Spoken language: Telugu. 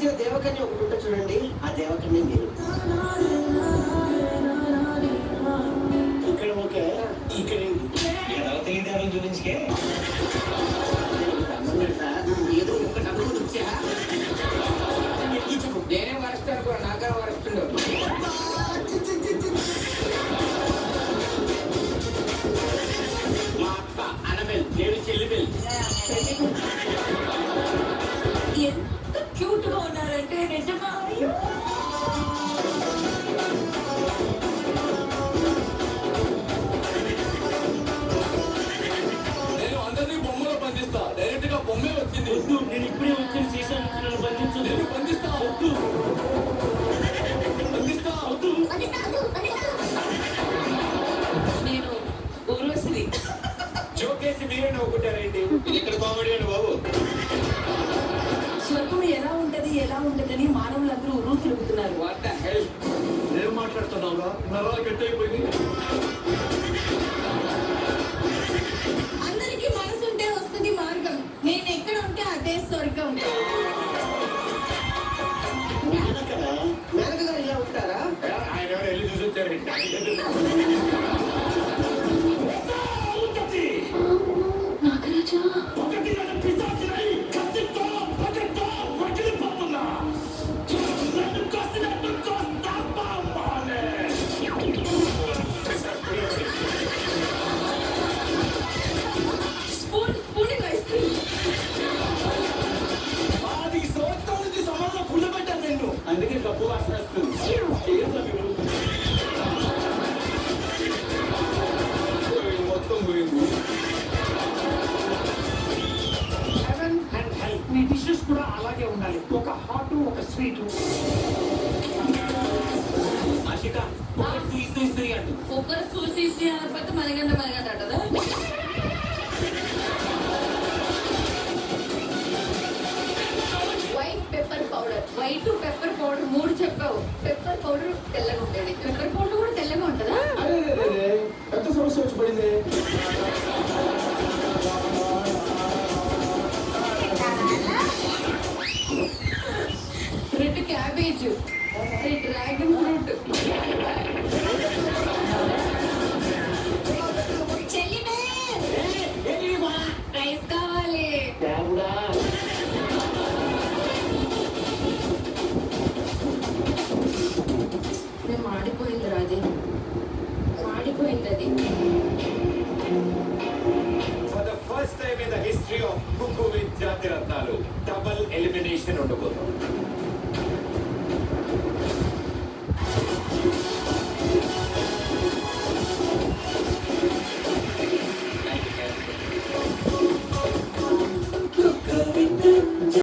మధ్య దేవకన్య ఒకటి ఉంటుంది చూడండి, ఆ దేవకన్య మీరు. ఇక్కడ ఓకే, ఇక్కడ చూపించే ఏదో ఒకటి అనుకుని వచ్చా. నేనే వరస్ట్ అనుకో, నాకన్నా వరస్తుండవు. మా అక్క అనబెల్, నేను చెల్లిబెల్. ఎంత క్యూట్ గా ఉన్నారంటే నిజంగా. నేను అందరినీ బొమ్మలో బంధిస్తా. డైరెక్ట్ గా బొమ్మే వచ్చింది. నేను ఇప్పుడే వచ్చిన సీసా బంధించు. నేను బంధిస్తా. వద్దు, బంధిస్తా. వద్దు. నేను ఊర్వశిని. జోకేసి మీరే నవ్వుకుంటారేంటి? ఇది ఇక్కడ కామెడీ అని బాబు. స్వర్గం ఎలా ఉంటదని మానవులందరూ ఊరు తిరుగుతున్నారు. What the hell? ఏం మాట్లాడుతున్నావురా? నరాలు కట్ అయిపోయింది. అందరికి మనసు ఉంటే వస్తుంది మార్గం. నేను ఎక్కడ ఉంటే అదే స్వర్గం. మేనక గారు ఇలా ఉంటారా? ఆయన ఎవరు వెళ్ళి చూసి వచ్చారు. నాగరాజా, అందుకే గబ్బు వాసన వస్తుంది. మొత్తం పోయింది. Heaven and hell, me dishes కూడా అలాగే ఉండాలి. ఒక హాట్, ఒక స్వీట్. ఆశిక ఇస్తూ అంటు. ఒక్కరు చూసి అనకపోతే మనగంట అంటదా? వైట్ పెప్పర్ పౌడర్ 3 చెప్పావు. పెప్పర్ పౌడర్ తెల్లగా ఉండేది, పెప్పర్ పౌడర్ కూడా తెల్లగా ఉంటుందా? పెద్ద సమస్య వచ్చి పడింది. Red cabbage, dragon fruit. Rice కావాలి. మాడిపోయింది రాజే, మాడిపోయింది అది. For the first time in the history of Kuku with జాతి రత్నాలు డబుల్ ఎలిమినేషన్ ఉండబోతుంది.